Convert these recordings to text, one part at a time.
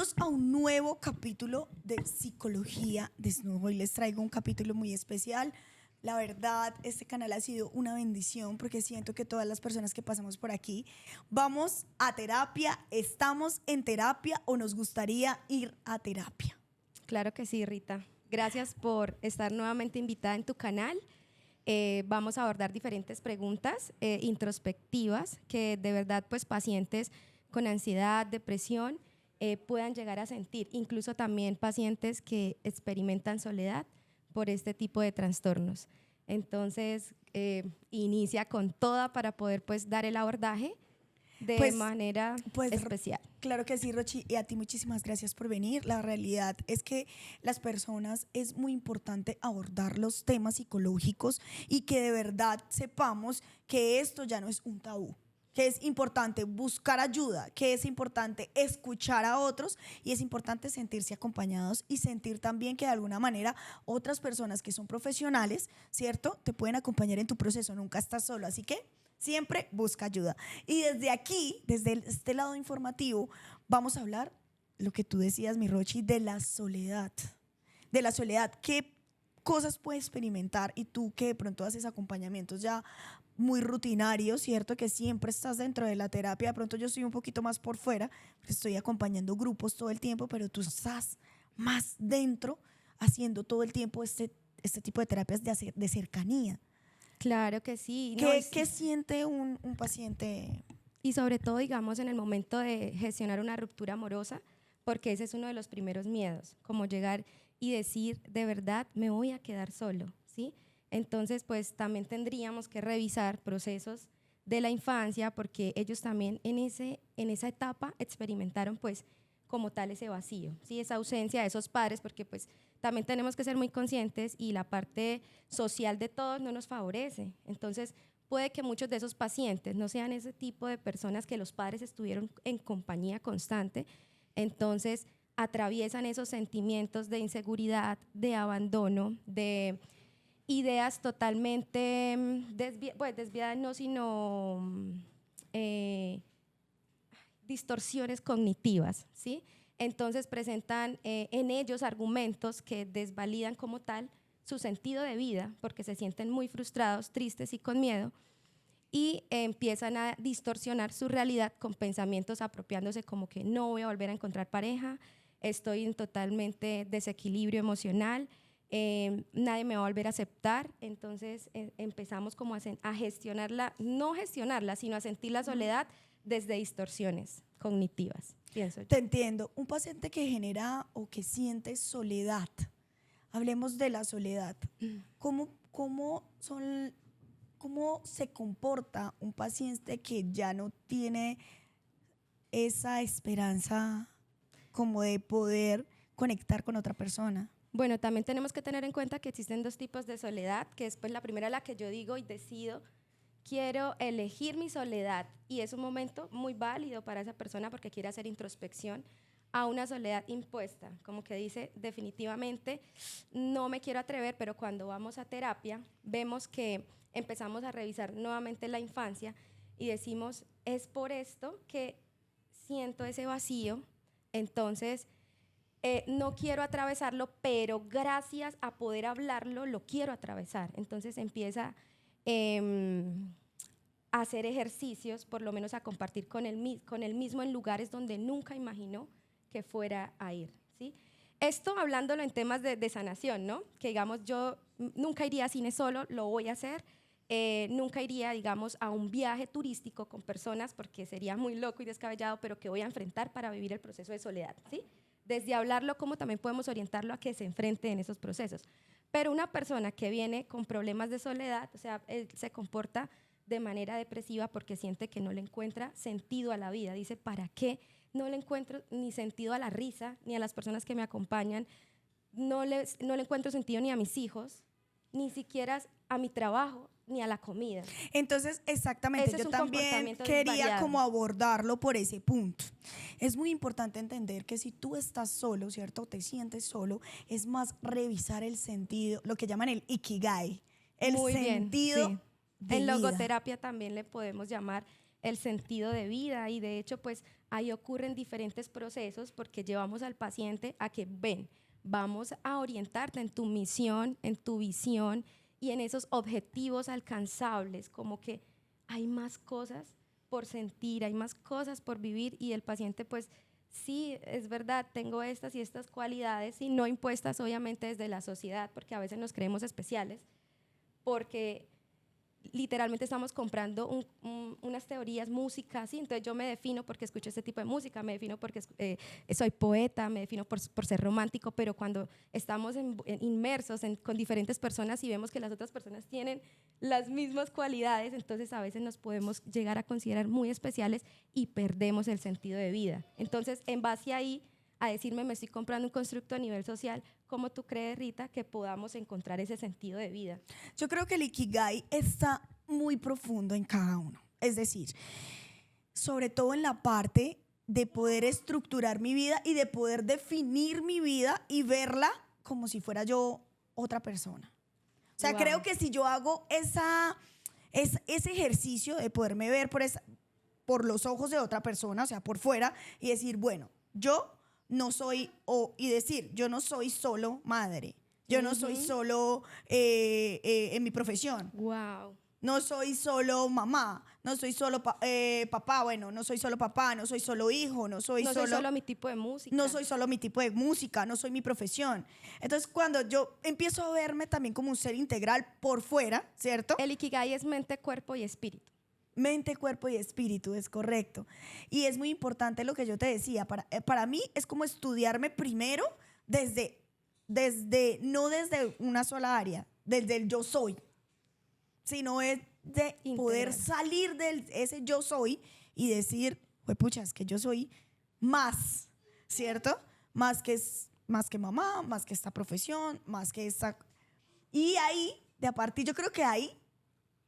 Bienvenidos a un nuevo capítulo de Psicología Desnudo. Hoy les traigo un capítulo muy especial. La verdad, este canal ha sido una bendición porque siento que todas las personas que pasamos por aquí vamos a terapia, estamos en terapia o nos gustaría ir a terapia. Claro que sí, Rita. Gracias por estar nuevamente invitada en tu canal. Vamos a abordar diferentes preguntas introspectivas que de verdad pues pacientes con ansiedad, depresión puedan llegar a sentir, incluso también pacientes que experimentan soledad por este tipo de trastornos. Entonces, inicia con toda para poder pues dar el abordaje de manera especial. Claro que sí, Rochi, y a ti muchísimas gracias por venir. La realidad es que las personas es muy importante abordar los temas psicológicos y que de verdad sepamos que esto ya no es un tabú, que es importante buscar ayuda, que es importante escuchar a otros y es importante sentirse acompañados y sentir también que de alguna manera otras personas que son profesionales, ¿cierto?, te pueden acompañar en tu proceso, nunca estás solo, así que siempre busca ayuda. Y desde aquí, desde este lado informativo, vamos a hablar, lo que tú decías, mi Rochi, de la soledad. De la soledad, ¿qué cosas puedes experimentar? Y tú que de pronto haces acompañamientos ya muy rutinarios, ¿cierto? Que siempre estás dentro de la terapia. De pronto yo estoy un poquito más por fuera, estoy acompañando grupos todo el tiempo, pero tú estás más dentro, haciendo todo el tiempo este tipo de terapias de cercanía. Claro que sí. ¿Qué siente un paciente? Y sobre todo, digamos, en el momento de gestionar una ruptura amorosa, porque ese es uno de los primeros miedos, como llegar y decir, de verdad, me voy a quedar solo, ¿sí? Entonces, pues también tendríamos que revisar procesos de la infancia, porque ellos también en esa etapa experimentaron, pues, como tal ese vacío, ¿sí? Esa ausencia de esos padres, porque pues también tenemos que ser muy conscientes y la parte social de todos no nos favorece. Entonces, puede que muchos de esos pacientes no sean ese tipo de personas que los padres estuvieron en compañía constante, entonces atraviesan esos sentimientos de inseguridad, de abandono, de ideas totalmente desviadas, no, sino distorsiones cognitivas, ¿sí? Entonces presentan en ellos argumentos que desvalidan como tal su sentido de vida porque se sienten muy frustrados, tristes y con miedo y empiezan a distorsionar su realidad con pensamientos apropiándose como que no voy a volver a encontrar pareja, estoy en totalmente desequilibrio emocional, nadie me va a volver a aceptar. Entonces empezamos como a gestionarla, no gestionarla, sino a sentir la soledad desde distorsiones cognitivas, pienso yo. Te entiendo. Un paciente que genera o que siente soledad, hablemos de la soledad. ¿Cómo se comporta un paciente que ya no tiene esa esperanza como de poder conectar con otra persona? Bueno, también tenemos que tener en cuenta que existen dos tipos de soledad, que es pues la primera, la que yo digo y decido, quiero elegir mi soledad, y es un momento muy válido para esa persona porque quiere hacer introspección, a una soledad impuesta, como que dice definitivamente no me quiero atrever, pero cuando vamos a terapia vemos que empezamos a revisar nuevamente la infancia y decimos, es por esto que siento ese vacío, entonces no quiero atravesarlo, pero gracias a poder hablarlo lo quiero atravesar. Entonces empieza a hacer ejercicios, por lo menos a compartir con él mismo en lugares donde nunca imaginó que fuera a ir, ¿sí? Esto hablándolo en temas de sanación, ¿no? Que digamos, yo nunca iría a cine solo, lo voy a hacer. Nunca iría, digamos, a un viaje turístico con personas porque sería muy loco y descabellado, pero que voy a enfrentar para vivir el proceso de soledad, ¿sí? Desde hablarlo, como también podemos orientarlo a que se enfrente en esos procesos. Pero una persona que viene con problemas de soledad, o sea, él se comporta de manera depresiva porque siente que no le encuentra sentido a la vida. Dice, ¿para qué no le encuentro ni sentido a la risa, ni a las personas que me acompañan? No le encuentro sentido ni a mis hijos, ni siquiera a mi trabajo, ni a la comida. Entonces, exactamente, yo también quería como abordarlo por ese punto. Es muy importante entender que si tú estás solo, ¿cierto? Te sientes solo, es más revisar el sentido, lo que llaman el ikigai, el muy sentido bien, sí. de En vida. logoterapia también le podemos llamar el sentido de vida, y de hecho pues ahí ocurren diferentes procesos porque llevamos al paciente a que vamos a orientarte en tu misión, en tu visión y en esos objetivos alcanzables, como que hay más cosas por sentir, hay más cosas por vivir, y el paciente pues sí, es verdad, tengo estas y estas cualidades, y no impuestas obviamente desde la sociedad, porque a veces nos creemos especiales, porque literalmente estamos comprando unas teorías, música, ¿sí? Entonces yo me defino porque escucho este tipo de música, me defino porque soy poeta, me defino por ser romántico, pero cuando estamos inmersos con diferentes personas y vemos que las otras personas tienen las mismas cualidades, entonces a veces nos podemos llegar a considerar muy especiales y perdemos el sentido de vida. Entonces, en base ahí, a decirme, me estoy comprando un constructo a nivel social, ¿cómo tú crees, Rita, que podamos encontrar ese sentido de vida? Yo creo que el Ikigai está muy profundo en cada uno. Es decir, sobre todo en la parte de poder estructurar mi vida y de poder definir mi vida y verla como si fuera yo otra persona. O sea, Wow. creo que si yo hago ese ejercicio de poderme ver por los ojos de otra persona, o sea, por fuera, y decir, bueno, yo no soy, y decir, yo no soy solo madre, yo no soy solo en mi profesión. Wow. No soy solo mamá, no soy solo papá, bueno, no soy solo papá, no soy solo hijo, no soy solo mi tipo de música. No soy solo mi tipo de música, no soy mi profesión. Entonces, cuando yo empiezo a verme también como un ser integral por fuera, ¿cierto? El Ikigai es mente, cuerpo y espíritu. Mente, cuerpo y espíritu, es correcto. Y es muy importante lo que yo te decía. Para mí es como estudiarme primero no desde una sola área, desde el yo soy, sino es de poder salir de ese yo soy y decir, pucha, es que yo soy más, ¿cierto? Más que mamá, más que esta profesión, más que esta... Y ahí, de a partir, yo creo que ahí,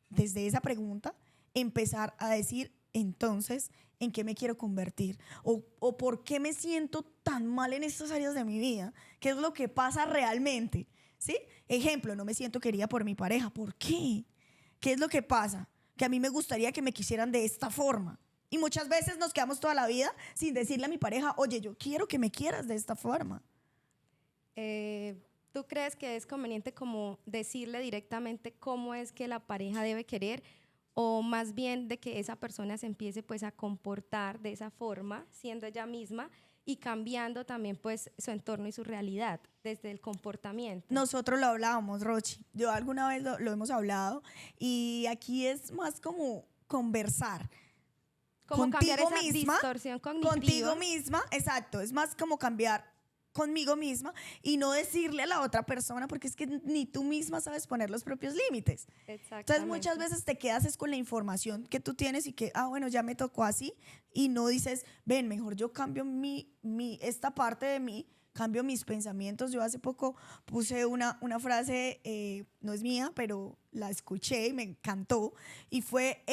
desde esa pregunta, empezar a decir, entonces, ¿en qué me quiero convertir? O ¿por qué me siento tan mal en estas áreas de mi vida? ¿Qué es lo que pasa realmente? ¿Sí? Ejemplo, no me siento querida por mi pareja. ¿Por qué? ¿Qué es lo que pasa? Que a mí me gustaría que me quisieran de esta forma. Y muchas veces nos quedamos toda la vida sin decirle a mi pareja, oye, yo quiero que me quieras de esta forma. ¿Tú crees que es conveniente como decirle directamente cómo es que la pareja debe querer, o más bien de que esa persona se empiece pues a comportar de esa forma, siendo ella misma y cambiando también pues su entorno y su realidad desde el comportamiento? Nosotros lo hablábamos, Rochi. Yo alguna vez lo hemos hablado, y aquí es más como conversar. Como cambiar esa misma, distorsión cognitiva. Contigo misma, exacto. Es más como cambiar conmigo misma y no decirle a la otra persona, porque es que ni tú misma sabes poner los propios límites. Entonces muchas veces te quedas es con la información que tú tienes y que, bueno, ya me tocó así, y no dices, ven, mejor yo cambio esta parte de mí, cambio mis pensamientos. Yo hace poco puse una frase, no es mía, pero la escuché y me encantó, y fue,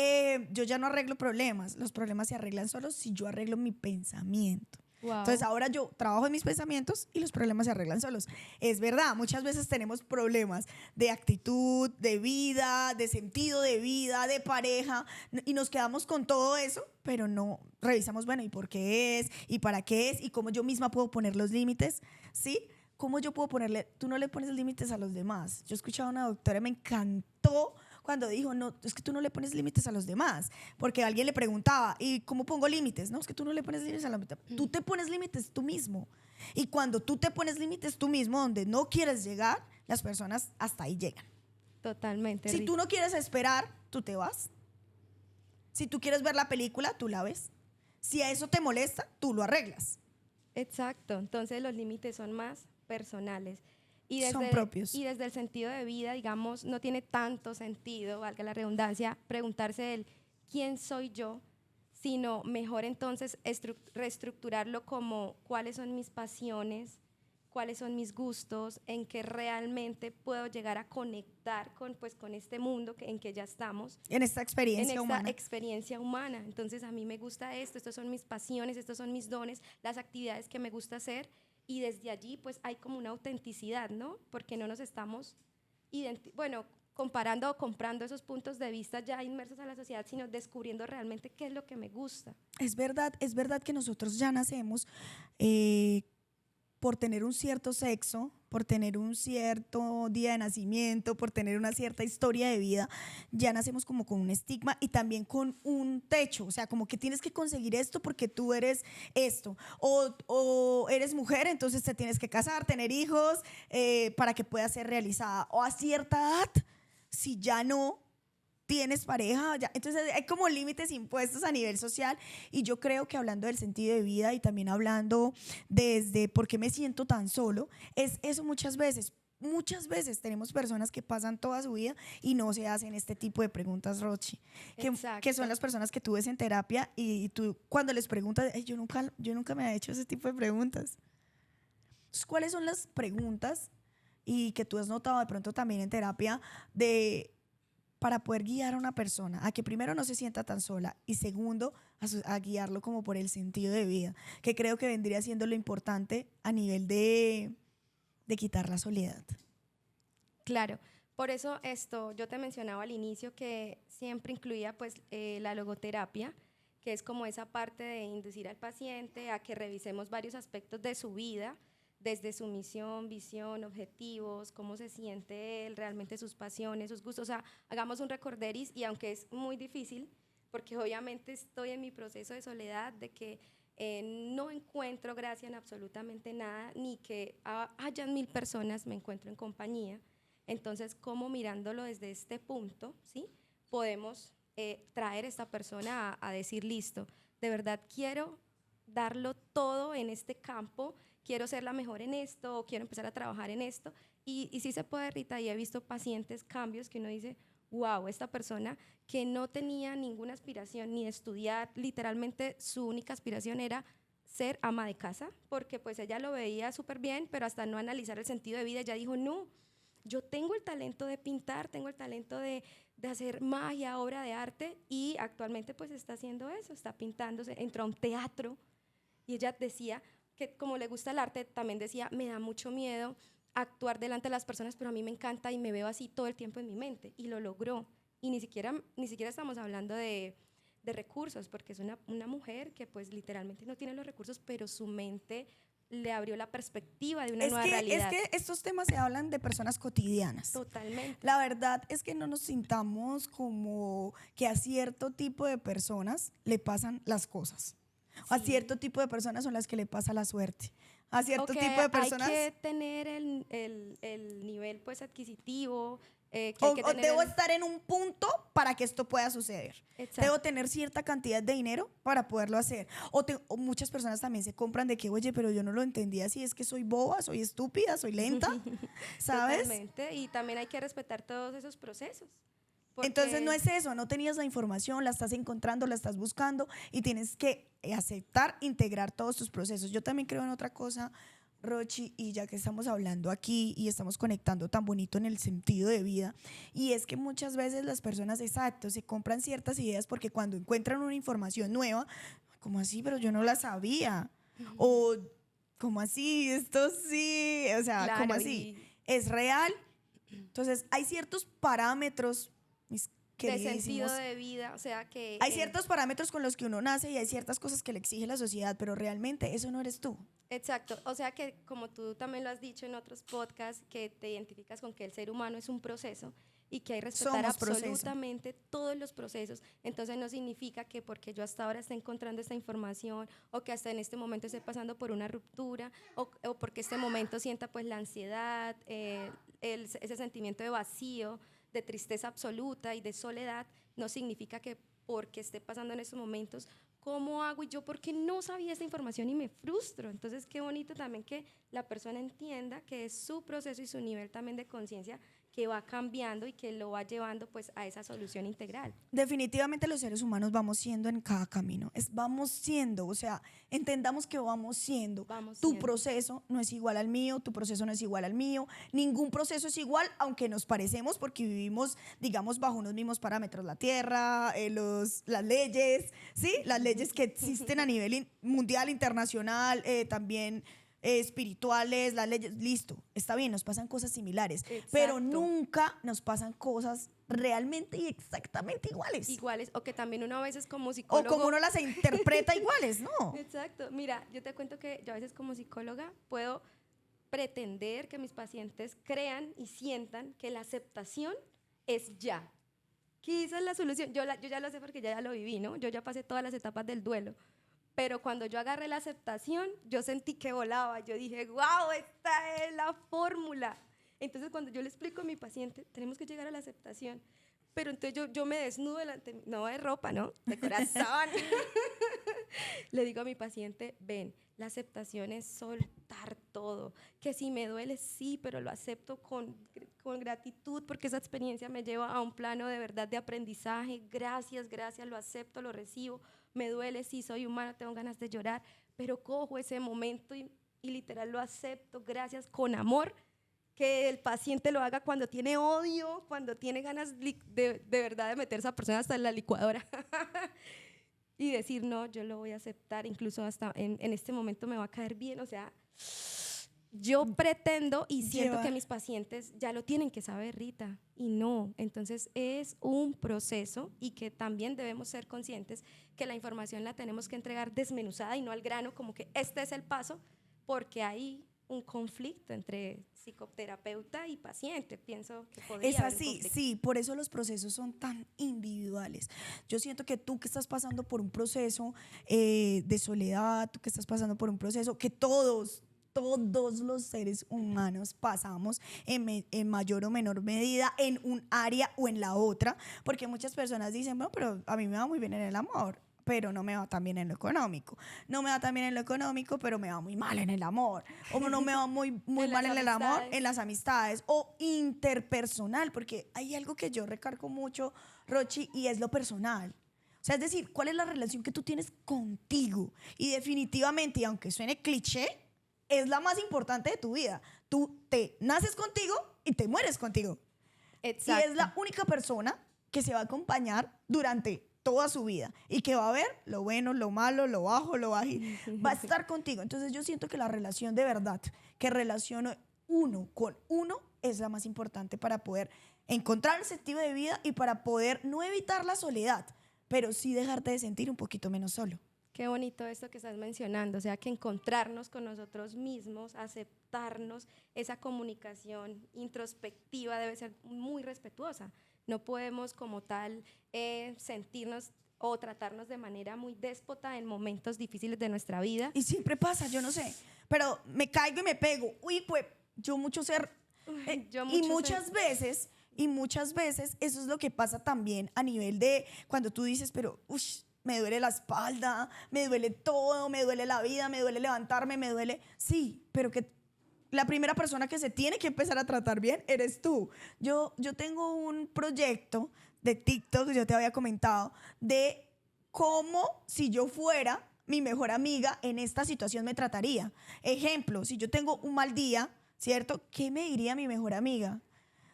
yo ya no arreglo problemas, los problemas se arreglan solos si yo arreglo mi pensamiento. Wow. Entonces ahora yo trabajo en mis pensamientos y los problemas se arreglan solos. Es verdad, muchas veces tenemos problemas de actitud, de vida, de sentido de vida, de pareja, y nos quedamos con todo eso, pero no revisamos, bueno, ¿y por qué es? ¿Y para qué es? ¿Y cómo yo misma puedo poner los límites? ¿Sí? ¿Cómo yo puedo ponerle? Tú no le pones límites a los demás. Yo escuchaba a una doctora, me encantó cuando dijo, no, es que tú no le pones límites a los demás, porque alguien le preguntaba, ¿y cómo pongo límites? No, es que tú no le pones límites a la mitad, tú te pones límites tú mismo, y cuando tú te pones límites tú mismo donde no quieres llegar, las personas hasta ahí llegan. Totalmente. Si tú no quieres esperar, tú te vas. Si tú quieres ver la película, tú la ves. Si a eso te molesta, tú lo arreglas. Exacto, entonces los límites son más personales. Son propios. Y desde el sentido de vida, digamos, no tiene tanto sentido, valga la redundancia, preguntarse el quién soy yo, sino mejor entonces reestructurarlo como cuáles son mis pasiones, cuáles son mis gustos, en que realmente puedo llegar a conectar con este mundo en que ya estamos. En esta experiencia humana. Experiencia humana. Entonces a mí me gusta esto, estos son mis pasiones, estos son mis dones, las actividades que me gusta hacer. Y desde allí pues hay como una autenticidad, ¿no? Porque no nos estamos, bueno, comparando o comprando esos puntos de vista ya inmersos a la sociedad, sino descubriendo realmente qué es lo que me gusta. Es verdad que nosotros ya nacemos por tener un cierto sexo, por tener un cierto día de nacimiento, por tener una cierta historia de vida, ya nacemos como con un estigma y también con un techo, o sea, como que tienes que conseguir esto porque tú eres esto, o eres mujer, entonces te tienes que casar, tener hijos para que puedas ser realizada, o a cierta edad, si ya no tienes pareja, ya. Entonces hay como límites impuestos a nivel social y yo creo que hablando del sentido de vida y también hablando desde por qué me siento tan solo, es eso muchas veces. Muchas veces tenemos personas que pasan toda su vida y no se hacen este tipo de preguntas, Rochi, que son las personas que tú ves en terapia y tú cuando les preguntas, yo nunca me he hecho ese tipo de preguntas. Entonces, ¿cuáles son las preguntas y que tú has notado de pronto también en terapia para poder guiar a una persona a que primero no se sienta tan sola y segundo a guiarlo como por el sentido de vida, que creo que vendría siendo lo importante a nivel de quitar la soledad? Claro, por eso yo te mencionaba al inicio que siempre incluía pues la logoterapia, que es como esa parte de inducir al paciente a que revisemos varios aspectos de su vida, desde su misión, visión, objetivos, cómo se siente él, realmente sus pasiones, sus gustos. O sea, hagamos un recorderis y aunque es muy difícil, porque obviamente estoy en mi proceso de soledad, de que no encuentro gracia en absolutamente nada, ni que hayan 1000 personas, me encuentro en compañía. Entonces, ¿cómo mirándolo desde este punto, ¿sí? Podemos traer a esta persona a decir, listo, de verdad quiero darlo todo en este campo, quiero ser la mejor en esto, o quiero empezar a trabajar en esto, y sí se puede, Rita, y he visto pacientes, cambios que uno dice, wow, esta persona que no tenía ninguna aspiración ni estudiar, literalmente su única aspiración era ser ama de casa, porque pues ella lo veía súper bien, pero hasta no analizar el sentido de vida, ella dijo, no, yo tengo el talento de pintar, tengo el talento de hacer magia, obra de arte, y actualmente pues está haciendo eso, está pintándose, entró a un teatro, y ella decía que como le gusta el arte, también decía, me da mucho miedo actuar delante de las personas, pero a mí me encanta y me veo así todo el tiempo en mi mente, y lo logró. Y ni siquiera estamos hablando de recursos, porque es una mujer que pues literalmente no tiene los recursos, pero su mente le abrió la perspectiva de una nueva realidad. Es que estos temas se hablan de personas cotidianas. Totalmente. La verdad es que no nos sintamos como que a cierto tipo de personas le pasan las cosas. Sí. A cierto tipo de personas son las que le pasa la suerte. A cierto tipo de personas. Hay que tener el nivel pues adquisitivo. O debo estar en un punto para que esto pueda suceder. Exacto. Debo tener cierta cantidad de dinero para poderlo hacer. O muchas personas también se compran de que, oye, pero yo no lo entendía, si es que soy boba, soy estúpida, soy lenta, ¿sabes? Totalmente. Y también hay que respetar todos esos procesos. Entonces no es eso, no tenías la información, la estás encontrando, la estás buscando y tienes que aceptar, integrar todos tus procesos. Yo también creo en otra cosa, Rochi, y ya que estamos hablando aquí y estamos conectando tan bonito en el sentido de vida, y es que muchas veces las personas, exacto, se compran ciertas ideas porque cuando encuentran una información nueva, ¿cómo así? Pero yo no la sabía. O, ¿cómo así? Esto sí, o sea, claro, ¿cómo así? ¿Es real? Entonces, hay ciertos parámetros, mis de sentido de vida, o sea que hay ciertos parámetros con los que uno nace y hay ciertas cosas que le exige la sociedad, pero realmente eso no eres tú. Exacto, o sea que como tú también lo has dicho en otros podcasts, que te identificas con que el ser humano es un proceso y que hay que respetar absolutamente todos los procesos. Entonces no significa que porque yo hasta ahora esté encontrando esta información o que hasta en este momento esté pasando por una ruptura o porque este momento sienta pues la ansiedad, ese sentimiento de vacío, de tristeza absoluta y de soledad, no significa que porque esté pasando en estos momentos, ¿cómo hago? Y yo porque no sabía esta información y me frustro. Entonces qué bonito también que la persona entienda que es su proceso y su nivel también de conciencia que va cambiando y que lo va llevando pues a esa solución integral. Definitivamente los seres humanos vamos siendo en cada camino, vamos siendo, o sea, entendamos que vamos siendo. Tu proceso no es igual al mío, tu proceso no es igual al mío, ningún proceso es igual, aunque nos parecemos porque vivimos, digamos, bajo unos mismos parámetros, la tierra, las leyes, ¿sí? Las leyes que existen a nivel mundial, internacional, también espirituales, las leyes, listo, está bien, nos pasan cosas similares, Exacto. pero nunca nos pasan cosas realmente y exactamente iguales. Iguales, o que también uno a veces como O psicólogo... como uno las interpreta iguales, ¿no? Exacto. Mira, yo te cuento que yo a veces como psicóloga puedo pretender que mis pacientes crean y sientan que la aceptación es ya. Que esa es la solución. Yo ya lo sé porque ya lo viví, ¿no? Yo ya pasé todas las etapas del duelo. Pero cuando yo agarré la aceptación, yo sentí que volaba. Yo dije, wow, esta es la fórmula. Entonces, cuando yo le explico a mi paciente, tenemos que llegar a la aceptación. Pero entonces yo me desnudo delante, no de ropa, ¿no? De corazón. Le digo a mi paciente, ven, la aceptación es soltar todo. Que si me duele, sí, pero lo acepto con gratitud porque esa experiencia me lleva a un plano de verdad de aprendizaje. Gracias, gracias, lo acepto, lo recibo. Me duele, sí, soy humano, tengo ganas de llorar, pero cojo ese momento y literal lo acepto, gracias, con amor. Que el paciente lo haga cuando tiene odio, cuando tiene ganas de verdad de meter a esa persona hasta en la licuadora y decir, no, yo lo voy a aceptar, incluso hasta en este momento me va a caer bien. O sea, yo pretendo y siento que mis pacientes ya lo tienen que saber, Rita, y no. Entonces es un proceso y que también debemos ser conscientes que la información la tenemos que entregar desmenuzada y no al grano, como que este es el paso, porque hay un conflicto entre psicoterapeuta y paciente, pienso que podría Es haber un así, conflicto. sí, por eso los procesos son tan individuales. Yo siento que tú que estás pasando por un proceso de soledad, tú que estás pasando por un proceso que todos los seres humanos pasamos en mayor o menor medida en un área o en la otra, porque muchas personas dicen, bueno, pero a mí me va muy bien en el amor, pero no me va tan bien en lo económico. No me va tan bien en lo económico, pero me va muy mal en el amor. O no me va muy mal en el amor, en las amistades. O interpersonal, porque hay algo que yo recargo mucho, Rochi, y es lo personal. O sea, es decir, ¿cuál es la relación que tú tienes contigo? Y definitivamente, y aunque suene cliché, es la más importante de tu vida. Tú te naces contigo y te mueres contigo. Exacto. Y es la única persona que se va a acompañar durante toda su vida y que va a ver lo bueno, lo malo, lo bajo, lo bajito, va a estar contigo. Entonces yo siento que la relación de verdad, que relaciona uno con uno, es la más importante para poder encontrar el sentido de vida y para poder no evitar la soledad, pero sí dejarte de sentir un poquito menos solo. Qué bonito esto que estás mencionando, o sea, que encontrarnos con nosotros mismos, aceptarnos, esa comunicación introspectiva debe ser muy respetuosa. No podemos como tal sentirnos o tratarnos de manera muy déspota en momentos difíciles de nuestra vida. Y siempre pasa, yo no sé, pero me caigo y me pego. Uy, pues yo mucho ser... y muchas veces eso es lo que pasa también a nivel de cuando tú dices, pero me duele la espalda, me duele todo, me duele la vida, me duele levantarme, me duele... Sí, pero que la primera persona que se tiene que empezar a tratar bien eres tú. Yo tengo un proyecto de TikTok, yo te había comentado, de cómo si yo fuera mi mejor amiga en esta situación me trataría. Ejemplo, si yo tengo un mal día, ¿cierto? ¿Qué me diría mi mejor amiga?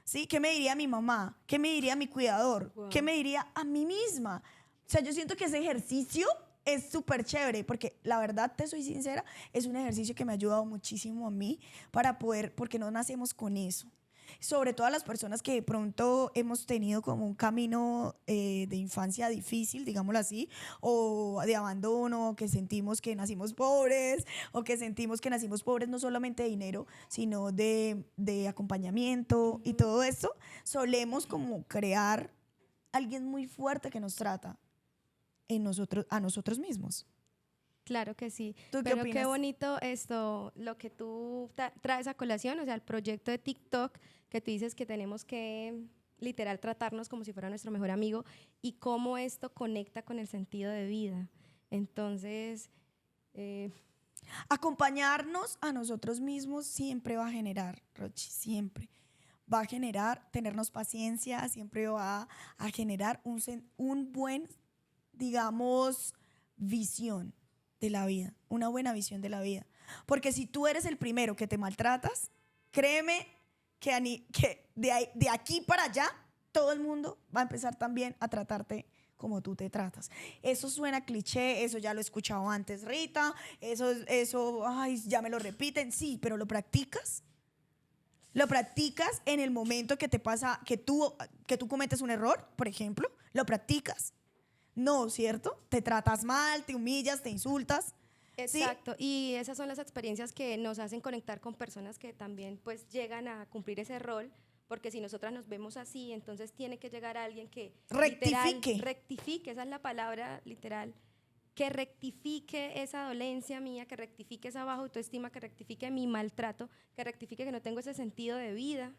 ¿Sí? ¿Qué me diría mi mamá? ¿Qué me diría mi cuidador? Wow. ¿Qué me diría a mí misma? O sea, yo siento que ese ejercicio es súper chévere, porque la verdad, te soy sincera, es un ejercicio que me ha ayudado muchísimo a mí para poder, porque no nacemos con eso. Sobre todo a las personas que de pronto hemos tenido como un camino de infancia difícil, digámoslo así, o de abandono, que sentimos que nacimos pobres, o que sentimos que nacimos pobres no solamente de dinero, sino de acompañamiento y todo eso, solemos como crear alguien muy fuerte que nos trata a nosotros mismos. Claro que sí, ¿Tú qué pero opinas? qué bonito esto, lo que tú traes a colación, o sea, el proyecto de TikTok, que tú dices que tenemos que literal tratarnos como si fuera nuestro mejor amigo y cómo esto conecta con el sentido de vida. Entonces, acompañarnos a nosotros mismos siempre va a generar, Rochi, siempre va a generar tenernos paciencia, siempre va a generar un buen, digamos, visión de la vida, una buena visión de la vida. Porque si tú eres el primero que te maltratas, créeme que de aquí para allá todo el mundo va a empezar también a tratarte como tú te tratas. Eso suena cliché, eso ya lo he escuchado antes, Rita, ay, ya me lo repiten, sí, pero ¿lo practicas? ¿Lo practicas en el momento que te pasa, que tú cometes un error, por ejemplo? ¿Lo practicas? No, ¿cierto? Te tratas mal, te humillas, te insultas. ¿Sí? Exacto, y esas son las experiencias que nos hacen conectar con personas que también pues llegan a cumplir ese rol, porque si nosotras nos vemos así, entonces tiene que llegar alguien que literal rectifique, esa es la palabra literal, que rectifique esa dolencia mía, que rectifique esa baja autoestima, que rectifique mi maltrato, que rectifique que no tengo ese sentido de vida.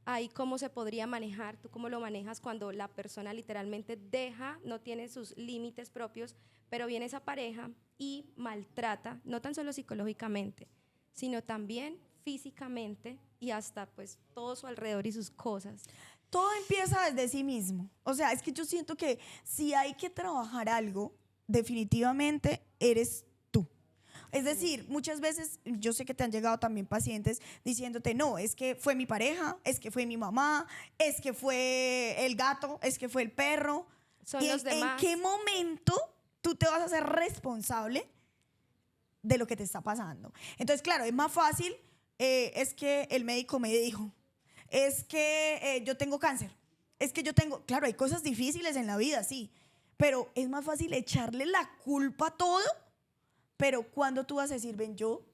Ahí cómo se podría manejar, tú cómo lo manejas cuando la persona literalmente deja, no tiene sus límites propios, pero viene esa pareja y maltrata, no tan solo psicológicamente, sino también físicamente y hasta pues todo su alrededor y sus cosas. Todo empieza desde sí mismo. O sea, es que yo siento que si hay que trabajar algo, definitivamente eres tú. Es decir, muchas veces yo sé que te han llegado también pacientes diciéndote, no, es que fue mi pareja, es que fue mi mamá, es que fue el gato, es que fue el perro. Son ¿Y los demás. en qué momento tú te vas a hacer responsable de lo que te está pasando? Entonces, claro, es más fácil, es que el médico me dijo, es que yo tengo cáncer, es que yo tengo, claro, hay cosas difíciles en la vida, sí, pero es más fácil echarle la culpa a todo. Pero cuando tú vas a decir, ven, yo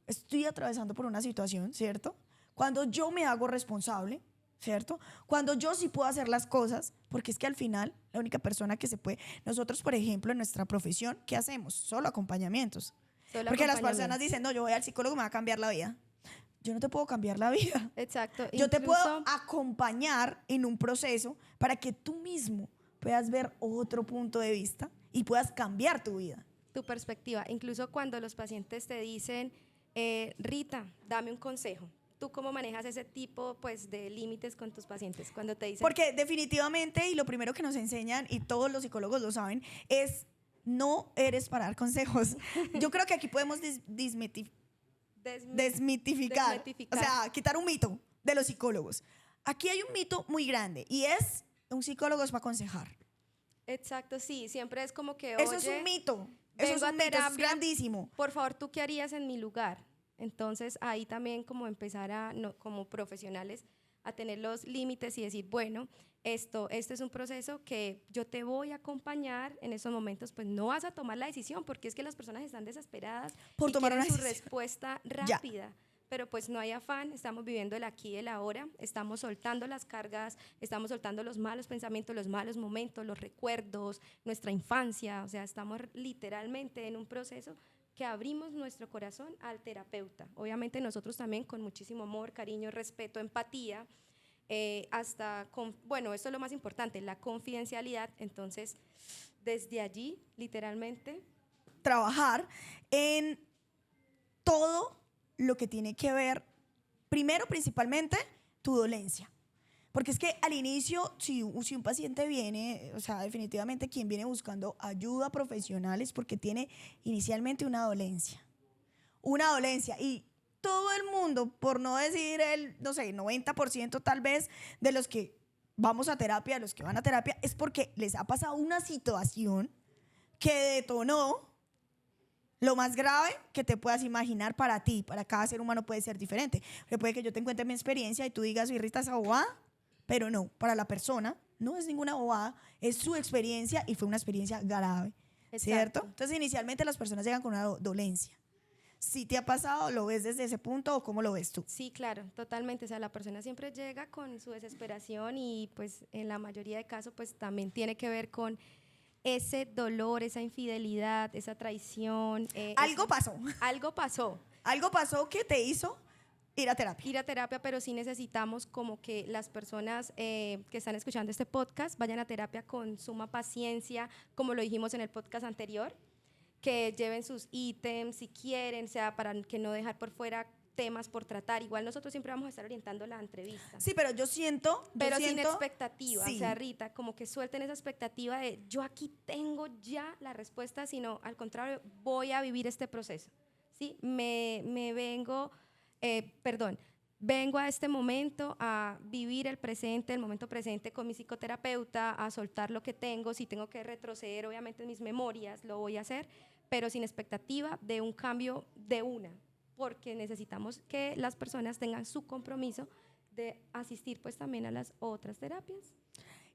estoy atravesando por una situación, ¿cierto? Cuando yo me hago responsable, ¿cierto? Cuando yo sí puedo hacer las cosas, porque es que al final la única persona que se puede, nosotros por ejemplo en nuestra profesión, ¿qué hacemos? Solo acompañamientos. Porque las personas dicen, no, yo voy al psicólogo, me va a cambiar la vida. Yo no te puedo cambiar la vida. Exacto. Yo te puedo acompañar en un proceso para que tú mismo puedas ver otro punto de vista y puedas cambiar tu vida. Tu perspectiva. Incluso cuando los pacientes te dicen, Rita, dame un consejo. ¿Tú cómo manejas ese tipo pues, de límites con tus pacientes? Cuando te dicen... Porque definitivamente, y lo primero que nos enseñan, y todos los psicólogos lo saben, es no eres para dar consejos. Yo creo que aquí podemos desmitificar, o sea, quitar un mito de los psicólogos. Aquí hay un mito muy grande y es, un psicólogo es para aconsejar. Exacto, sí, siempre es como que, eso es un mito. Eso es un mito, eso es grandísimo. Por favor, ¿tú qué harías en mi lugar? Entonces, ahí también como empezar como profesionales, a tener los límites y decir, bueno, esto es un proceso que yo te voy a acompañar en esos momentos, pues no vas a tomar la decisión, porque es que las personas están desesperadas por y tomar quieren una su respuesta rápida. Ya. Pero pues no hay afán, estamos viviendo el aquí y el ahora, estamos soltando las cargas, estamos soltando los malos pensamientos, los malos momentos, los recuerdos, nuestra infancia, o sea, estamos literalmente en un proceso que abrimos nuestro corazón al terapeuta. Obviamente nosotros también con muchísimo amor, cariño, respeto, empatía, bueno, esto es lo más importante, la confidencialidad. Entonces, desde allí, literalmente, trabajar en todo lo que tiene que ver, primero, principalmente, tu dolencia. Porque es que al inicio, si un paciente viene, o sea, definitivamente quien viene buscando ayuda profesional es porque tiene inicialmente una dolencia. Una dolencia. Y todo el mundo, por no decir el, no sé, 90% tal vez de los que vamos a terapia, los que van a terapia, es porque les ha pasado una situación que detonó lo más grave que te puedas imaginar para ti. Para cada ser humano puede ser diferente. Porque puede que yo te encuentre mi experiencia y tú digas, soy Rita, esa bobada, pero no, para la persona no es ninguna bobada, es su experiencia y fue una experiencia grave, ¿cierto? Exacto. Entonces, inicialmente las personas llegan con una dolencia. ¿Sí te ha pasado? ¿Lo ves desde ese punto o cómo lo ves tú? Sí, claro, totalmente. O sea, la persona siempre llega con su desesperación y pues en la mayoría de casos pues también tiene que ver con ese dolor, esa infidelidad, esa traición. Algo pasó. Algo pasó. Algo pasó que te hizo ir a terapia. Ir a terapia, pero sí necesitamos como que las personas que están escuchando este podcast vayan a terapia con suma paciencia, como lo dijimos en el podcast anterior, que lleven sus ítems si quieren, o sea, para que no dejar por fuera temas por tratar. Igual nosotros siempre vamos a estar orientando la entrevista. Sí, pero yo siento... sin expectativa, sí. O sea, Rita, como que suelten esa expectativa de yo aquí tengo ya la respuesta, sino al contrario, voy a vivir este proceso, ¿sí? vengo a este momento a vivir el momento presente con mi psicoterapeuta, a soltar lo que tengo, si tengo que retroceder obviamente en mis memorias, lo voy a hacer, pero sin expectativa de un cambio de una, porque necesitamos que las personas tengan su compromiso de asistir pues también a las otras terapias.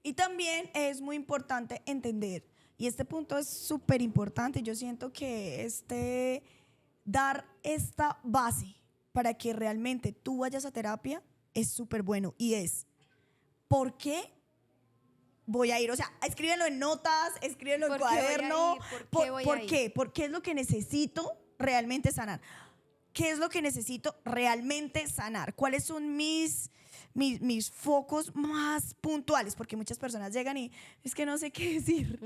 Y también es muy importante entender, y este punto es súper importante, yo siento que dar esta base para que realmente tú vayas a terapia es súper bueno, y es, ¿por qué voy a ir? O sea, escríbelo en notas, escríbelo en cuaderno. ¿Por qué? Porque es lo que necesito realmente sanar. ¿Qué es lo que necesito realmente sanar? ¿Cuáles son mis focos más puntuales? Porque muchas personas llegan y es que no sé qué decir.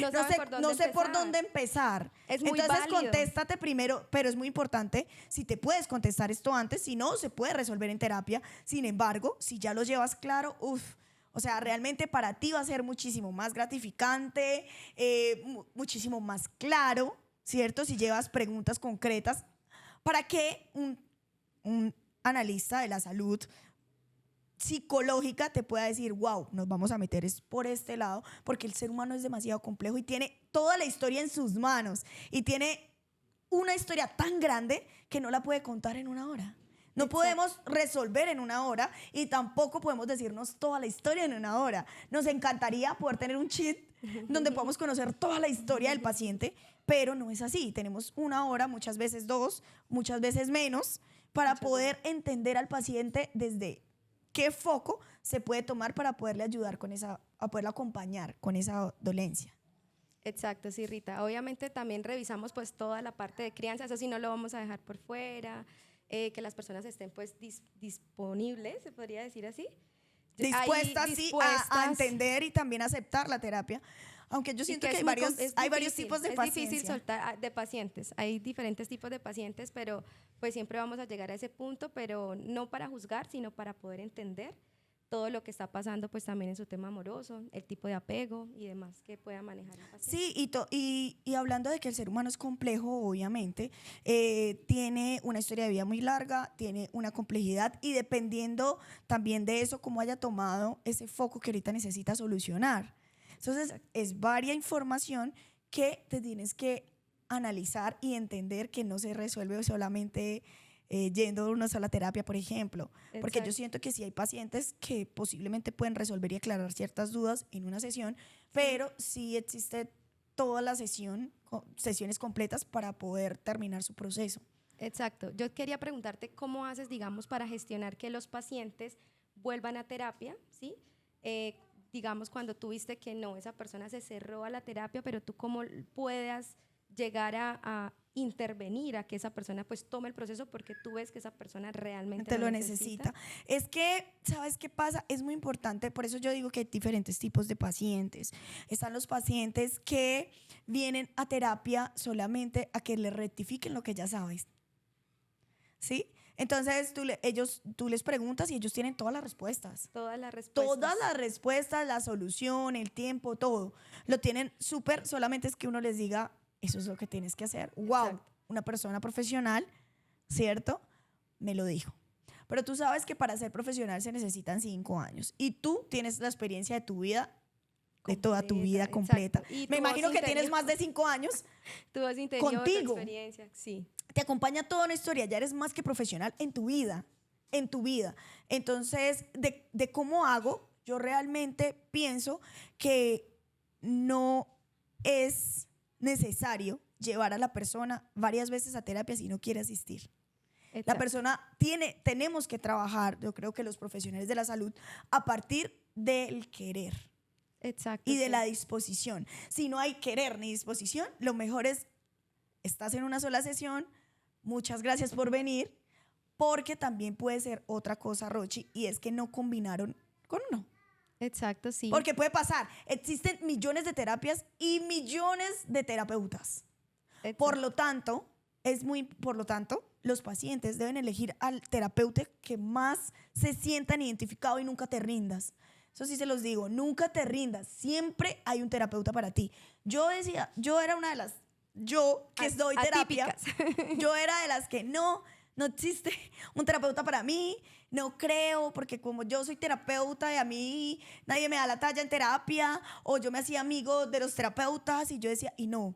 No sé por dónde empezar. Es muy Entonces, válido. contéstate primero, pero es muy importante, si te puedes contestar esto antes, si no, se puede resolver en terapia. Sin embargo, si ya lo llevas claro, o sea, realmente para ti va a ser muchísimo más gratificante, muchísimo más claro, ¿cierto? Si llevas preguntas concretas, para que un analista de la salud psicológica te pueda decir, wow, nos vamos a meter por este lado, porque el ser humano es demasiado complejo y tiene toda la historia en sus manos y tiene una historia tan grande que no la puede contar en una hora. No Exacto. podemos resolver en una hora y tampoco podemos decirnos toda la historia en una hora. Nos encantaría poder tener un cheat donde podamos conocer toda la historia del paciente, pero no es así. Tenemos una hora, muchas veces 2, muchas veces menos, para poder entender al paciente desde qué foco se puede tomar para poderle ayudar a poderle acompañar con esa dolencia. Exacto, sí, Rita. Obviamente también revisamos pues toda la parte de crianza, eso sí no lo vamos a dejar por fuera, que las personas estén pues disponibles, se podría decir así. Dispuestas a entender y también aceptar la terapia, aunque yo siento que hay varios tipos de paciencia. Es difícil soltar de pacientes, hay diferentes tipos de pacientes, pero pues siempre vamos a llegar a ese punto, pero no para juzgar, sino para poder entender todo lo que está pasando pues también en su tema amoroso, el tipo de apego y demás que pueda manejar el paciente. Sí, y hablando de que el ser humano es complejo, obviamente, tiene una historia de vida muy larga, tiene una complejidad y dependiendo también de eso, cómo haya tomado ese foco que ahorita necesita solucionar. Entonces, es varia información que te tienes que analizar y entender que no se resuelve solamente yendo a una sola terapia, por ejemplo. Exacto. Porque yo siento que sí hay pacientes que posiblemente pueden resolver y aclarar ciertas dudas en una sesión, pero sí existe toda la sesiones completas para poder terminar su proceso. Exacto. Yo quería preguntarte cómo haces, digamos, para gestionar que los pacientes vuelvan a terapia, ¿sí? Digamos, cuando tú viste que no, esa persona se cerró a la terapia, pero tú cómo puedas llegar a intervenir a que esa persona pues tome el proceso porque tú ves que esa persona realmente lo necesita. Es que, ¿sabes qué pasa? Es muy importante, por eso yo digo que hay diferentes tipos de pacientes. Están los pacientes que vienen a terapia solamente a que le rectifiquen lo que ya sabes, ¿sí? Entonces tú les preguntas y ellos tienen todas las respuestas. Todas las respuestas. Todas las respuestas, la solución, el tiempo, todo. Lo tienen súper, solamente es que uno les diga, eso es lo que tienes que hacer. ¡Wow! Exacto. Una persona profesional, ¿cierto? Me lo dijo. Pero tú sabes que para ser profesional se necesitan 5 años. Y tú tienes la experiencia de tu vida, de toda tu vida completa. Me imagino que tienes más de 5 años. Tu voz interior, contigo. tu experiencia, sí. Te acompaña toda una historia, ya eres más que profesional en tu vida. Entonces, de cómo hago, yo realmente pienso que no es necesario llevar a la persona varias veces a terapia si no quiere asistir. Exacto. La persona tenemos que trabajar, yo creo que los profesionales de la salud, a partir del querer. Exacto, Y de la disposición. Si no hay querer ni disposición, lo mejor es, estás en una sola sesión, muchas gracias por venir, porque también puede ser otra cosa, Rochi, y es que no combinaron con uno. Exacto, sí. Porque puede pasar, existen millones de terapias y millones de terapeutas. Exacto. Por lo tanto, los pacientes deben elegir al terapeuta que más se sientan identificados y nunca te rindas. Eso sí se los digo, nunca te rindas, siempre hay un terapeuta para ti. Yo era una de las, yo que doy terapia, yo era de las que no, no existe un terapeuta para mí, no creo, porque como yo soy terapeuta y a mí nadie me da la talla en terapia, o yo me hacía amigo de los terapeutas y yo decía, y no,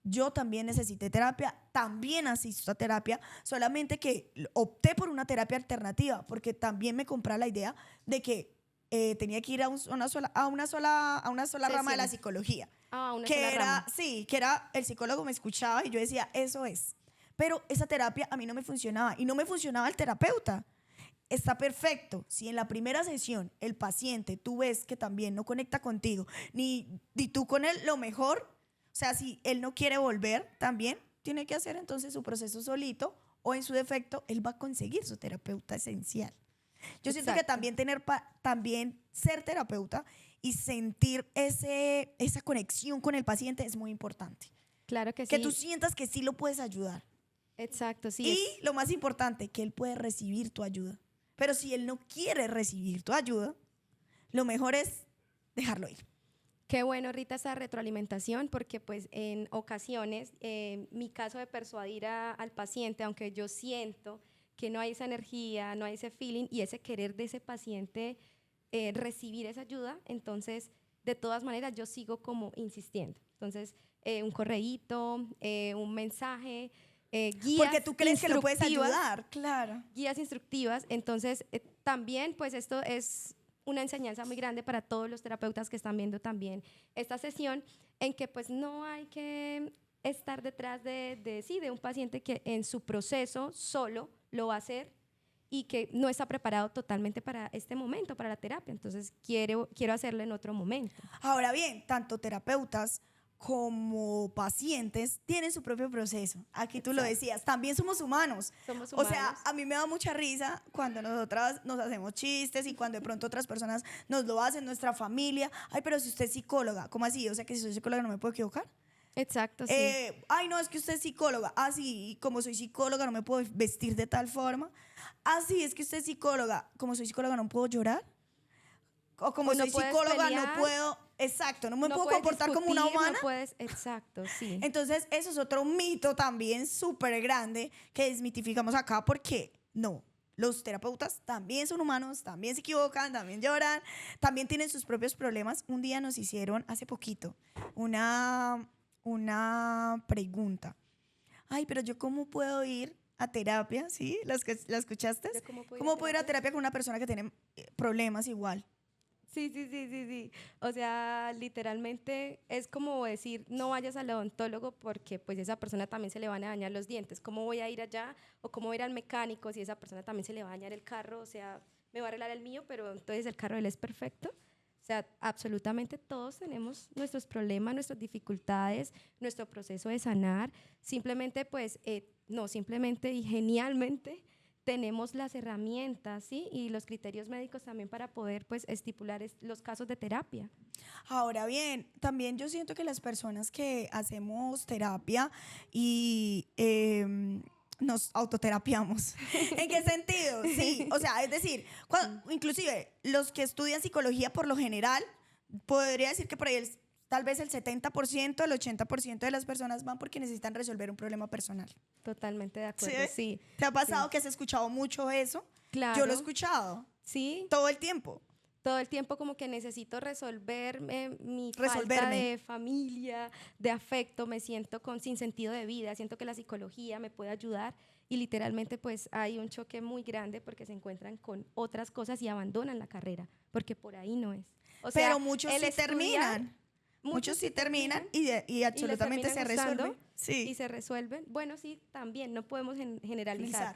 yo también necesité terapia, también asisto a terapia, solamente que opté por una terapia alternativa, porque también me compraba la idea de que tenía que ir a una sola rama de la Sesión. psicología. Ah, una sola Que era, rama. sí, que era el psicólogo me escuchaba y yo decía, eso es. Pero esa terapia a mí no me funcionaba y no me funcionaba el terapeuta. Está perfecto. Si en la primera sesión el paciente tú ves que también no conecta contigo, ni tú con él, lo mejor, o sea, si él no quiere volver, también tiene que hacer entonces su proceso solito o en su defecto, él va a conseguir su terapeuta esencial. Yo siento que Exacto. también también ser terapeuta y sentir esa conexión con el paciente es muy importante. Claro que Que tú sí. sientas que sí lo puedes ayudar. Exacto, sí Y es. lo más importante, que él puede recibir tu ayuda. Pero si él no quiere recibir tu ayuda, lo mejor es dejarlo ir. Qué bueno, Rita, esa retroalimentación, porque pues en ocasiones mi caso de persuadir al paciente, aunque yo siento que no hay esa energía, no hay ese feeling y ese querer de ese paciente recibir esa ayuda, entonces de todas maneras yo sigo como insistiendo. Entonces, un correíto, un mensaje, Porque tú crees que lo puedes instructivas, ayudar, claro. guías instructivas. Entonces, también pues esto es una enseñanza muy grande para todos los terapeutas que están viendo también esta sesión, en que pues no hay que estar detrás de un paciente que en su proceso solo lo va a hacer y que no está preparado totalmente para este momento, para la terapia. Entonces, quiero hacerlo en otro momento. Ahora bien, tanto terapeutas como pacientes tienen su propio proceso. Aquí tú lo Exacto. decías, también somos humanos. Somos O sea, humanos. a mí me da mucha risa cuando nosotras nos hacemos chistes y cuando de pronto otras personas nos lo hacen, nuestra familia. Ay, pero si usted es psicóloga, ¿cómo así? O sea, que si soy psicóloga no me puedo equivocar. Exacto, sí. Ay, no, es que usted es psicóloga. Ah, sí, y como soy psicóloga no me puedo vestir de tal forma. Ah, sí, es que usted es psicóloga. Como soy psicóloga no puedo llorar. O como O no soy puedes psicóloga no pelear, puedo, exacto, no me no puedo puedes comportar como una discutir, no humana. puedes, exacto, sí. Entonces, eso es otro mito también súper grande que desmitificamos acá porque no, los terapeutas también son humanos, también se equivocan, también lloran, también tienen sus propios problemas. Un día nos hicieron hace poquito una pregunta. Ay, pero yo cómo puedo ir a terapia, ¿sí? ¿La escuchaste? ¿Yo cómo puedo ir a ¿Cómo puedo ir a terapia? terapia con una persona que tiene problemas igual? Sí, sí, sí, sí, sí. O sea, literalmente es como decir, no vayas al odontólogo porque pues esa persona también se le van a dañar los dientes. ¿Cómo voy a ir allá? O cómo voy a ir al mecánico si esa persona también se le va a dañar el carro? O sea, me va a arreglar el mío, pero entonces el carro de él es perfecto. O sea, absolutamente todos tenemos nuestros problemas, nuestras dificultades, nuestro proceso de sanar. Simplemente, pues, no, simplemente y genialmente tenemos las herramientas, ¿sí? Y los criterios médicos también para poder, pues, estipular los casos de terapia. Ahora bien, también yo siento que las personas que hacemos terapia y nos autoterapiamos. ¿En qué sentido? Sí, o sea, es decir, inclusive los que estudian psicología por lo general, podría decir que por ahí tal vez el 70%, el 80% de las personas van porque necesitan resolver un problema personal. Totalmente de ¿Sí? acuerdo, sí. ¿Te ha Sí. pasado que has escuchado mucho eso? Yo lo he Claro, escuchado sí. todo el tiempo. Todo el tiempo como que necesito resolver mi falta Resolverme. de familia, de afecto, me siento sin sentido de vida, siento que la psicología me puede ayudar y literalmente pues hay un choque muy grande porque se encuentran con otras cosas y abandonan la carrera, porque por ahí no es. O sea, Pero muchos el sí estudiar, terminan. Muchos sí terminan y y les absolutamente termina se gustando resuelven. y Sí. se resuelven. Bueno, sí, también no podemos generalizar,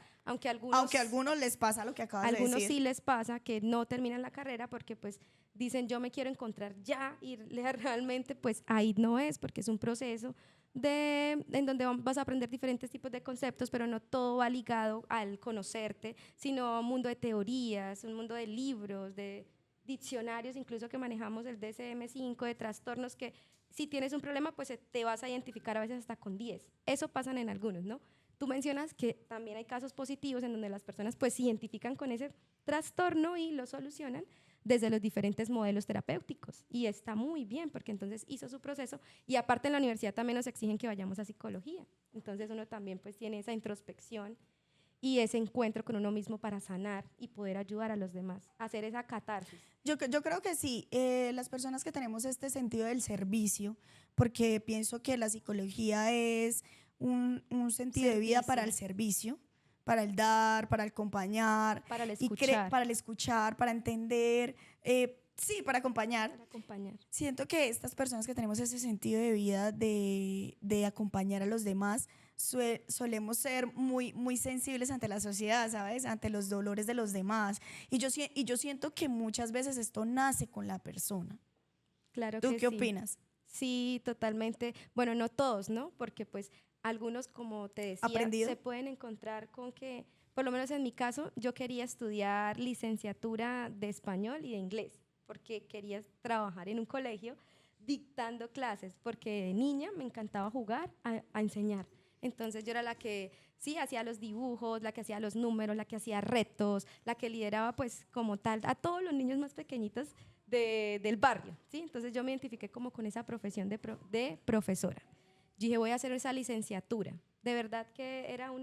Finalizar. aunque Aunque a algunos les pasa lo que acabas de algunos decir. sí les pasa que no terminan la carrera porque pues dicen yo me quiero encontrar ya y realmente pues ahí no es porque es un proceso en donde vas a aprender diferentes tipos de conceptos, pero no todo va ligado al conocerte, sino a un mundo de teorías, un mundo de libros, de diccionarios, incluso que manejamos el DSM-5, de trastornos que si tienes un problema pues te vas a identificar a veces hasta con 10. Eso pasan en algunos, ¿no? Tú mencionas que también hay casos positivos en donde las personas pues se identifican con ese trastorno y lo solucionan desde los diferentes modelos terapéuticos y está muy bien porque entonces hizo su proceso y aparte en la universidad también nos exigen que vayamos a psicología, entonces uno también pues tiene esa introspección y ese encuentro con uno mismo para sanar y poder ayudar a los demás, hacer esa catarsis. Yo creo que sí, las personas que tenemos este sentido del servicio, porque pienso que la psicología es un sentido de vida para el servicio, para el dar, para el acompañar, para el escuchar, para el escuchar, para entender, sí, para acompañar. Para acompañar. Siento que estas personas que tenemos ese sentido de vida de acompañar a los demás, solemos ser muy sensibles ante la sociedad, ¿sabes? Ante los dolores de los demás. Y yo siento que muchas veces esto nace con la persona. Claro ¿Tú que qué sí. opinas? Sí, totalmente. Bueno, no todos, ¿no? Porque pues algunos, como te decía, ¿Aprendido? se pueden encontrar con que, por lo menos en mi caso, yo quería estudiar licenciatura de español y de inglés, porque quería trabajar en un colegio dictando clases, porque de niña me encantaba jugar a enseñar. Entonces yo era la que sí hacía los dibujos, la que hacía los números, la que hacía retos, la que lideraba pues como tal a todos los niños más pequeñitos del barrio, ¿sí? Entonces yo me identifiqué como con esa profesión de profesora. Yo dije, voy a hacer esa licenciatura. De verdad que era, o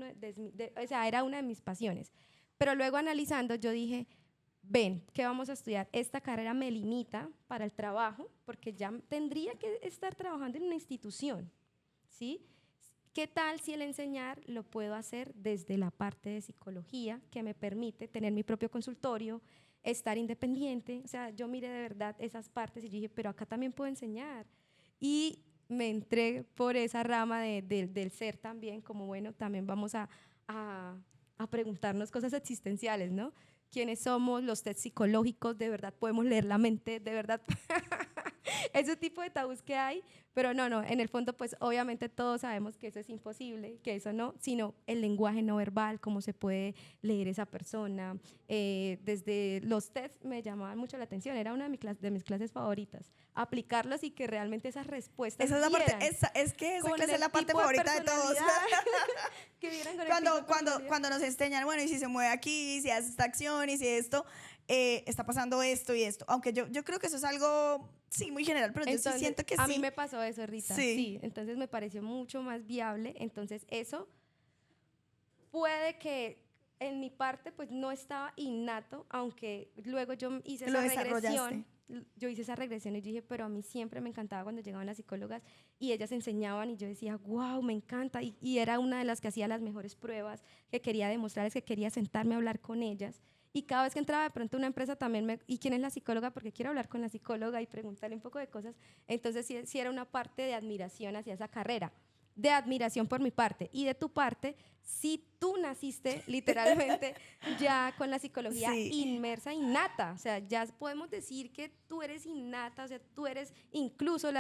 sea, era una de mis pasiones. Pero luego analizando yo dije, ven, ¿qué vamos a estudiar? Esta carrera me limita para el trabajo porque ya tendría que estar trabajando en una institución, ¿sí? ¿Qué tal si el enseñar lo puedo hacer desde la parte de psicología que me permite tener mi propio consultorio, estar independiente? O sea, yo miré de verdad esas partes y dije, pero acá también puedo enseñar. Y me entré por esa rama del ser también, como bueno, también vamos a preguntarnos cosas existenciales, ¿no? ¿Quiénes somos? Los test psicológicos, de verdad podemos leer la mente, de verdad. Ese tipo de tabús que hay, pero no, en el fondo pues obviamente todos sabemos que eso es imposible, que eso no, sino el lenguaje no verbal, cómo se puede leer esa persona. Desde los tests me llamaban mucho la atención, era una de mis clases favoritas, aplicarlos y que realmente esas respuestas Esa es la parte, es que esa clase es la parte favorita de todos. Que vieran con cuando nos enseñan, bueno, y si se mueve aquí, y si hace esta acción, y si esto, está pasando esto y esto. Aunque yo creo que eso es algo, sí, muy general, pero entonces, yo sí siento que a sí. mí me pasó eso, Rita. Sí, entonces me pareció mucho más viable. Entonces eso puede que en mi parte pues no estaba innato, aunque luego yo hice esa regresión. Yo hice esa regresión y dije, pero a mí siempre me encantaba cuando llegaban las psicólogas y ellas enseñaban y yo decía, wow, me encanta. Y era una de las que hacía las mejores pruebas, que quería demostrarles, que quería sentarme a hablar con ellas. Y cada vez que entraba de pronto a una empresa también ¿y quién es la psicóloga? Porque quiero hablar con la psicóloga y preguntarle un poco de cosas. Entonces sí era una parte de admiración hacia esa carrera, de admiración por mi parte. Y de tu parte, si tú naciste literalmente ya con la psicología inmersa, innata. O sea, ya podemos decir que tú eres innata, o sea, tú eres incluso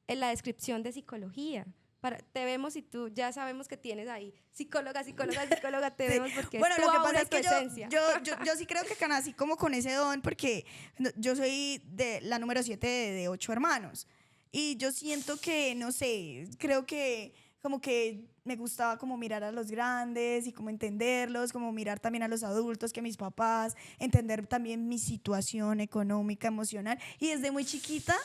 en la descripción de psicología. Te vemos y tú ya sabemos que tienes ahí psicóloga, te vemos porque bueno, es tu lo que aura, pasa es que esencia. yo sí creo que nací como con ese don porque yo soy de la número 7 de 8 hermanos y yo siento que, no sé, creo que como que me gustaba como mirar a los grandes y como entenderlos, como mirar también a los adultos, que mis papás, entender también mi situación económica, emocional y desde muy chiquita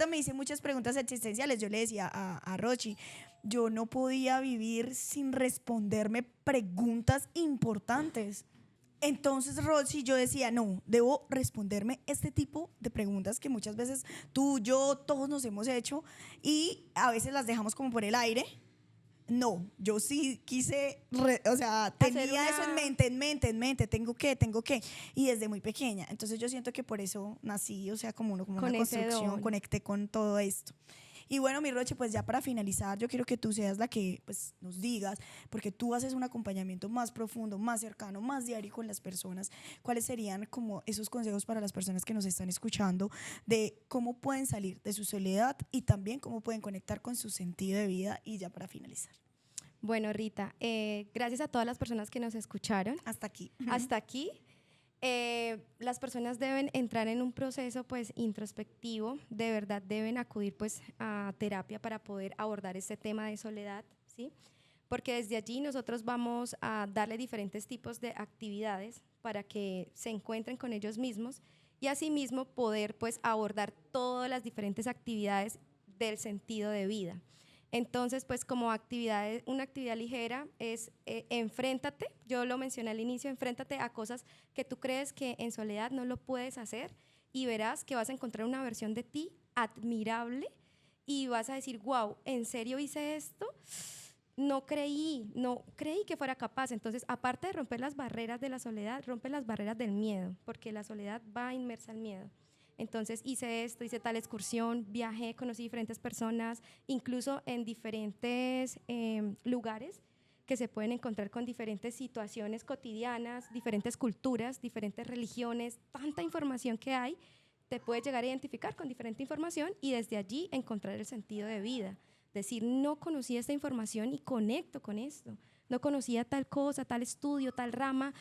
me hice muchas preguntas existenciales. Yo le decía a Rochi, yo no podía vivir sin responderme preguntas importantes. Entonces, Rochi, yo decía, no, debo responderme este tipo de preguntas que muchas veces tú, yo, todos nos hemos hecho y a veces las dejamos como por el aire. No, yo sí quise, o sea, tenía eso en mente, tengo que, y desde muy pequeña. Entonces yo siento que por eso nací, o sea, como una construcción, conecté con todo esto. Y bueno, mi Roche, pues ya para finalizar, yo quiero que tú seas la que pues, nos digas, porque tú haces un acompañamiento más profundo, más cercano, más diario con las personas. ¿Cuáles serían como esos consejos para las personas que nos están escuchando de cómo pueden salir de su soledad y también cómo pueden conectar con su sentido de vida? Y ya para finalizar. Bueno, Rita, gracias a todas las personas que nos escucharon. Hasta aquí. Hasta aquí. Las personas deben entrar en un proceso pues introspectivo, de verdad deben acudir pues a terapia para poder abordar este tema de soledad, ¿sí? Porque desde allí nosotros vamos a darle diferentes tipos de actividades para que se encuentren con ellos mismos y asimismo poder pues abordar todas las diferentes actividades del sentido de vida. Entonces, pues como actividad, una actividad ligera es enfréntate, yo lo mencioné al inicio, enfréntate a cosas que tú crees que en soledad no lo puedes hacer y verás que vas a encontrar una versión de ti admirable y vas a decir, wow, ¿en serio hice esto? No creí que fuera capaz. Entonces, aparte de romper las barreras de la soledad, rompe las barreras del miedo, porque la soledad va inmersa al miedo. Entonces hice esto, hice tal excursión, viajé, conocí diferentes personas, incluso en diferentes lugares que se pueden encontrar con diferentes situaciones cotidianas, diferentes culturas, diferentes religiones, tanta información que hay, te puedes llegar a identificar con diferente información y desde allí encontrar el sentido de vida. Decir, no conocía esta información y conecto con esto, no conocía tal cosa, tal estudio, tal rama,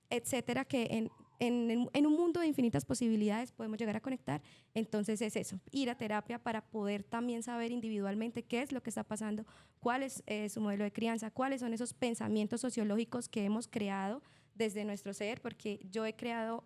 etcétera, que en un mundo de infinitas posibilidades podemos llegar a conectar. Entonces es eso, ir a terapia para poder también saber individualmente qué es lo que está pasando, cuál es su modelo de crianza, cuáles son esos pensamientos sociológicos que hemos creado desde nuestro ser, porque yo he creado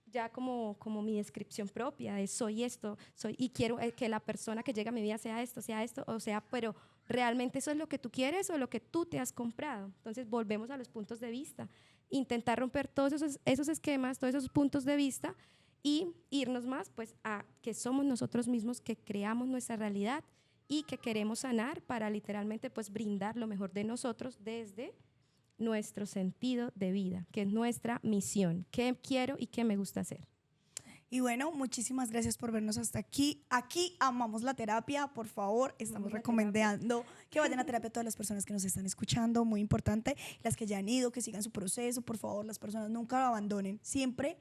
ya como mi descripción propia de soy esto, y quiero que la persona que llega a mi vida sea esto, o sea, pero ¿realmente eso es lo que tú quieres o lo que tú te has comprado? Entonces volvemos a los puntos de vista, intentar romper todos esos esquemas, todos esos puntos de vista y irnos más pues a que somos nosotros mismos que creamos nuestra realidad y que queremos sanar para literalmente pues brindar lo mejor de nosotros desde nuestro sentido de vida, que es nuestra misión, qué quiero y qué me gusta hacer. Y bueno, muchísimas gracias por vernos hasta aquí. Aquí amamos la terapia, por favor, estamos recomendando que vayan a terapia a todas las personas que nos están escuchando, muy importante, las que ya han ido, que sigan su proceso, por favor, las personas nunca lo abandonen, siempre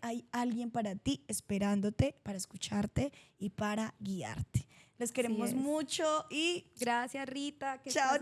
hay alguien para ti esperándote, para escucharte y para guiarte. Les queremos mucho y gracias, Rita. Que chao.